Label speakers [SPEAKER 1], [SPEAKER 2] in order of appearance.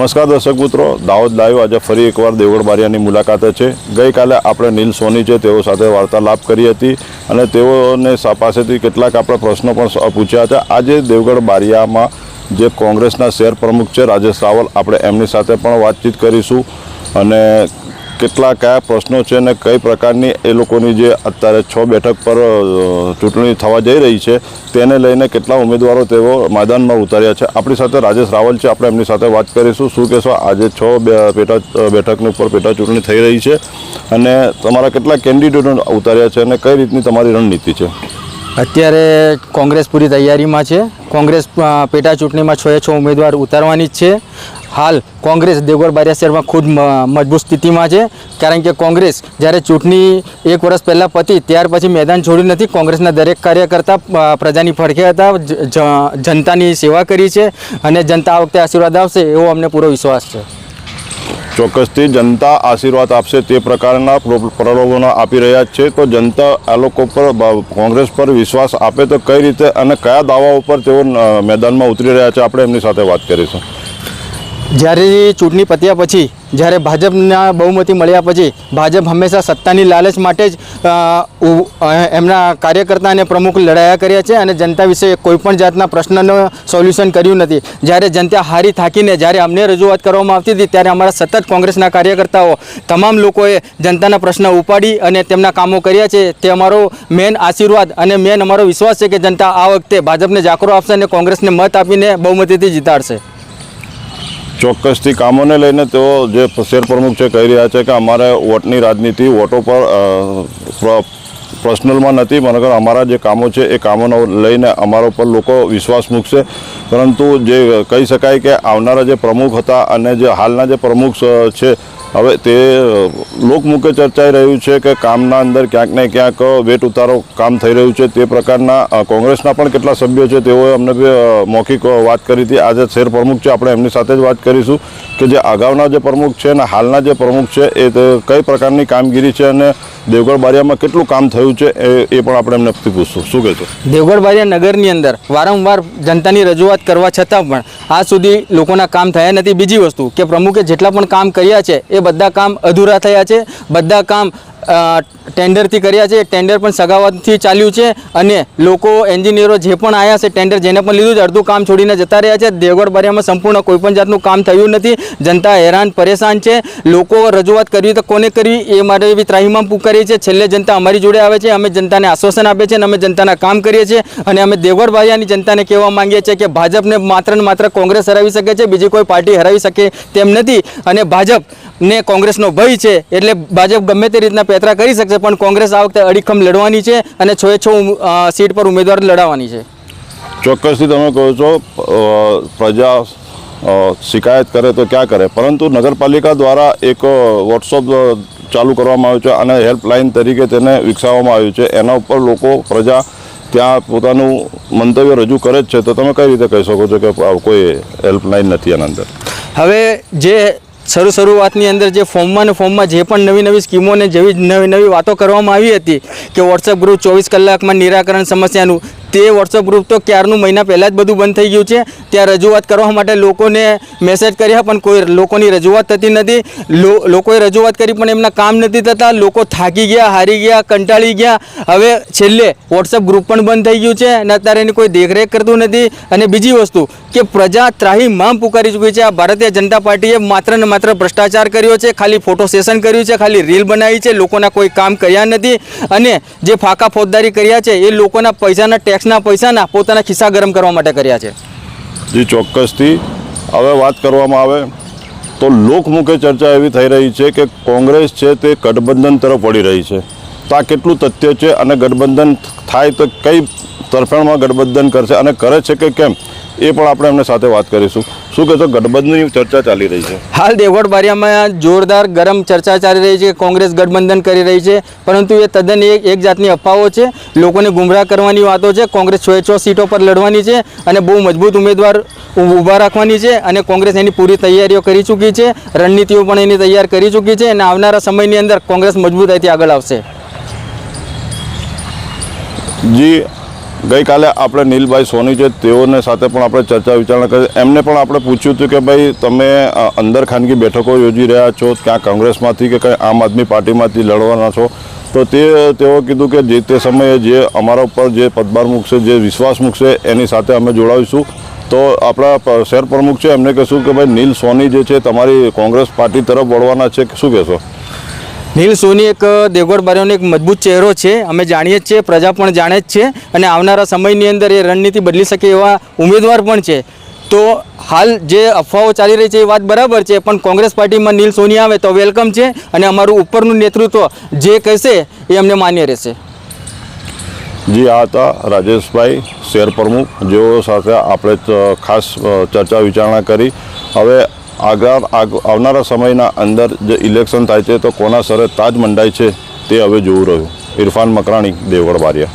[SPEAKER 1] નમસ્કાર દર્શક મિત્રો, દાહોદ લાઈવ આજે ફરી એકવાર દેવગઢ બારિયાની મુલાકાતે છે। ગઈકાલે આપણે નીલ સોની છે તેઓ સાથે વાર્તાલાપ કરી હતી અને તેઓને પાસેથી કેટલાક આપણે પ્રશ્નો પણ પૂછ્યા હતા। આજે દેવગઢ બારિયામાં જે કોંગ્રેસના શહેર પ્રમુખ છે રાજેશ રાવલ, આપણે એમની સાથે પણ વાતચીત કરીશું અને કેટલા કયા પ્રશ્નો છે અને કઈ પ્રકારની એ લોકોની જે અત્યારે 6 બેઠક પર ચૂંટણી થવા જઈ રહી છે તેને લઈને કેટલા ઉમેદવારો તેઓ મેદાનમાં ઉતાર્યા છે। આપણી સાથે રાજેશ રાવલ છે, આપણે એમની સાથે વાત કરીશું। શું કહેશો, આજે 6 બેઠકની ઉપર પેટા ચૂંટણી થઈ રહી છે અને તમારા કેટલા કેન્ડિડેટો ઉતાર્યા છે અને કઈ રીતની તમારી રણનીતિ છે?
[SPEAKER 2] અત્યારે કોંગ્રેસ પૂરી તૈયારીમાં છે। કોંગ્રેસ પેટા ચૂંટણીમાં 6 ઉમેદવાર ઉતારવાની જ છે। હાલ કોંગ્રેસ દેવગઢ બારિયા શહેરમાં ખૂબ મજબૂત સ્થિતિમાં છે, કારણ કે કોંગ્રેસ જ્યારે ચૂંટણી 1 વર્ષ પહેલાં પતી ત્યાર પછી મેદાન છોડ્યું નથી। કોંગ્રેસના દરેક કાર્યકર્તા પ્રજાની પડખે હતા, જનતાની સેવા કરી છે અને જનતા આ વખતે આશીર્વાદ આપશે એવો અમને પૂરો વિશ્વાસ છે।
[SPEAKER 1] ચોક્કસથી જનતા આશીર્વાદ આપશે તે પ્રકારના પ્રલોભનો આપી રહ્યા છે, તો જનતા આ લોકો પર કોંગ્રેસ પર વિશ્વાસ આપે તો કઈ રીતે અને કયા દાવાઓ પર તેઓ મેદાનમાં ઉતરી રહ્યા છે, આપણે એમની સાથે વાત કરીશું।
[SPEAKER 2] જ્યારે ચૂંટણી પત્યા પછી, જ્યારે ભાજપના બહુમતી મળ્યા પછી ભાજપ હંમેશા સત્તાની લાલચ માટે જ એમના કાર્યકર્તા અને પ્રમુખ લડાયા કર્યા છે અને જનતા વિશે કોઈપણ જાતના પ્રશ્નનો સોલ્યુશન કર્યું નથી। જ્યારે જનતા હારી થાકીને જ્યારે અમને રજૂઆત કરવામાં આવતી હતી ત્યારે અમારા સતત કોંગ્રેસના કાર્યકર્તાઓ તમામ લોકોએ જનતાના પ્રશ્ન ઉપાડી અને તેમના કામો કર્યા છે। તે અમારો મેન આશીર્વાદ અને મેન અમારો વિશ્વાસ છે કે જનતા આ વખતે ભાજપને જાકરો આપશે અને કોંગ્રેસને મત આપીને બહુમતીથી જીતાડશે।
[SPEAKER 1] ચોક્કસથી કામોને લઈને તેઓ જે શહેર પ્રમુખ છે કહી રહ્યા છે કે અમારે વોટની રાજનીતિ વોટો પર પર્સનલમાં નથી, મગર અમારા જે કામો છે એ કામોને લઈને અમારા ઉપર લોકો વિશ્વાસ મૂકશે। પરંતુ જે કહી શકાય કે આવનારા જે પ્રમુખ હતા અને જે હાલના જે પ્રમુખ છે હવે તે લોકમુખે ચર્ચાઈ રહ્યું છે કે કામના અંદર ક્યાંક ને ક્યાંક વેટ ઉતારો કામ થઈ રહ્યું છે। તે પ્રકારના કોંગ્રેસના પણ કેટલા સભ્યો છે તેઓએ અમને મૌખિક વાત કરી હતી। આજે શહેર પ્રમુખ છે, આપણે એમની સાથે જ વાત કરીશું કે જે અગાઉના જે પ્રમુખ છે અને હાલના જે પ્રમુખ છે એ કઈ પ્રકારની કામગીરી છે અને દેવગઢ બારિયામાં કેટલું કામ થયું છે એ પણ આપણે એમને પૂછશું। શું કહેશો?
[SPEAKER 2] દેવગઢ બારિયા નગરની અંદર વારંવાર જનતાની રજૂઆત કરવા છતાં પણ આજ સુધી લોકોના કામ થયા નથી। બીજી વસ્તુ કે પ્રમુખે જેટલા પણ કામ કર્યા છે એ બધા કામ અધૂરા થયા છે, બધા કામ ટેન્ડરથી કર્યા છે। ટેન્ડર પણ સગાવતથી ચાલ્યું છે અને લોકો એન્જિનિયરો જે પણ આવ્યા છે ટેન્ડર જેને પણ લીધું છે અડધું કામ છોડીને જતા રહ્યા છે। દેવગઢ બારિયામાં સંપૂર્ણ કોઈપણ જાતનું કામ થયું નથી। જનતા હેરાન પરેશાન છે। લોકો રજૂઆત કરવી તો કોને કરવી એ માટે એવી ત્રાહિમામ પુકારી છે। છેલ્લે જનતા અમારી જોડે આવે છે, અમે જનતાને આશ્વાસન આપીએ છીએ અને અમે જનતાના કામ કરીએ છીએ અને અમે દેવગઢ બારિયાની જનતાને કહેવા માંગીએ છીએ કે ભાજપને માત્ર ને માત્ર કોંગ્રેસ હરાવી શકે છે, બીજી કોઈ પાર્ટી હરાવી શકે તેમ નથી અને ભાજપને કોંગ્રેસનો ભય છે, એટલે ભાજપ ગમે તે રીતના પેતરા કરી શકશે પણ કોંગ્રેસ આ વખતે અડીખમ લડવાની છે અને 6 સીટ પર ઉમેદવાર લડાવવાની છે।
[SPEAKER 1] ચોક્કસથી તમે કહો છો પ્રજા શિકાયત કરે તો ક્યાં કરે, પરંતુ નગરપાલિકા દ્વારા એક વોટ્સઅપ ચાલુ કરવામાં આવ્યું છે અને હેલ્પલાઇન તરીકે તેને વિકસાવવામાં આવ્યું છે। એના ઉપર લોકો પ્રજા ત્યાં પોતાનું મંતવ્ય રજૂ કરે જ છે, તો તમે કઈ રીતે કહી શકો છો કે કોઈ હેલ્પલાઇન નથી એના અંદર?
[SPEAKER 2] હવે જે શરૂઆતની અંદર જે ફોર્મમાં જે પણ નવી સ્કીમો ને જેવી નવી વાતો કરવામાં આવી હતી કે વોટ્સઅપ ગ્રુપ 24 કલાકમાં નિરાકરણ સમસ્યાનું, તે વોટ્સઅપ ગ્રુપ તો ક્યારનું મહિના પહેલાં જ બધું બંધ થઈ ગયું છે। ત્યાં રજૂઆત કરવા માટે લોકોને મેસેજ કર્યા પણ કોઈ લોકોની રજૂઆત થતી નથી। લોકોએ રજૂઆત કરી પણ એમના કામ નથી થતા। લોકો થાકી ગયા, હારી ગયા, કંટાળી ગયા। હવે છેલ્લે વોટ્સઅપ ગ્રુપ પણ બંધ થઈ ગયું છે અને અત્યારે એની કોઈ દેખરેખ કરતું નથી। અને બીજી વસ્તુ કે પ્રજા ત્રાહિમામ પુકારી ચૂકી છે। આ ભારતીય જનતા પાર્ટીએ માત્ર ને માત્ર ભ્રષ્ટાચાર કર્યો છે, ખાલી ફોટો સેશન કર્યું છે, ખાલી રીલ બનાવી છે, લોકોના કોઈ કામ કર્યા નથી અને જે ફાંકા ફોજદારી કર્યા છે એ લોકોના પૈસાના ટેક્સના પૈસાના પોતાના ખિસ્સા ગરમ કરવા માટે કર્યા છે।
[SPEAKER 1] જી ચોક્કસથી હવે વાત કરવામાં આવે તો લોકમુખે ચર્ચા એવી થઈ રહી છે કે કોંગ્રેસ છે તે ગઠબંધન તરફ વળી રહી છે, તો આ કેટલું તથ્ય છે અને ગઠબંધન થાય તો કઈ તરફેણમાં ગઠબંધન કરશે અને કરે છે કે કેમ એ પણ આપણે એમને સાથે વાત કરીશું। શું કહેશો, ગઠબંધનની ચર્ચા ચાલી રહી છે?
[SPEAKER 2] હાલ દેવગઢ બારિયામાં જોરદાર ગરમ ચર્ચા ચાલી રહી છે। કોંગ્રેસ ગઠબંધન કરી રહી છે, પરંતુ એ તદ્દન એક જાતની અફવાઓ છે, લોકોને ગુમરાહ કરવાની વાતો છે। કોંગ્રેસ 6 સીટો પર લડવાની છે અને બહુ મજબૂત ઉમેદવાર ઊભા રાખવાની છે અને કોંગ્રેસ એની પૂરી તૈયારીઓ કરી ચૂકી છે, રણનીતિઓ પણ એની તૈયાર કરી ચૂકી છે અને આવનારા સમયની અંદર કોંગ્રેસ મજબૂતાઈથી આગળ આવશે।
[SPEAKER 1] જી ગઈકાલે આપણે નીલભાઈ સોની છે તેઓને સાથે પણ આપણે ચર્ચા વિચારણા કરી. એમને પણ આપણે પૂછ્યું હતું કે ભાઈ તમે અંદર ખાનગી બેઠકો યોજી રહ્યા છો, ક્યાં કોંગ્રેસમાંથી કે કંઈ આમ આદમી પાર્ટીમાંથી લડવાના છો, તો તેઓ કીધું કે જે તે સમયે જે અમારા ઉપર જે પદભાર મૂકશે, જે વિશ્વાસ મૂકશે એની સાથે અમે જોડાવીશું. તો આપણા શહેર પ્રમુખ છે એમને કહેશું કે ભાઈ નીલ સોની જે છે તમારી કોંગ્રેસ પાર્ટી તરફ વળવાના છે, શું કહેશો?
[SPEAKER 2] નીલ સોની એક દેવગઢ બારિયાનો એક મજબૂત ચહેરો છે, અમે જાણીએ જ છીએ, પ્રજા પણ જાણે જ છે, અને આવનારા સમયની અંદર એ રણનીતિ બદલી શકે એવા ઉમેદવાર પણ છે. તો હાલ જે અફવાઓ ચાલી રહી છે એ વાત બરાબર છે, પણ કોંગ્રેસ પાર્ટીમાં નીલ સોની આવે તો વેલકમ છે, અને અમારું ઉપરનું નેતૃત્વ જે કહેશે એ અમને માન્ય રહેશે.
[SPEAKER 1] જી, આ હતા રાજેશભાઈ શહેર પ્રમુખ, જેઓ સાથે આપણે ખાસ ચર્ચા વિચારણા કરી. હવે આવનારા સમયના અંદર જે ઇલેક્શન થાય છે તો કોના સરે તાજ મંડાય છે તે હવે જોવું રહ્યું. ઇરફાન મકરાણી, દેવગઢ બારિયા.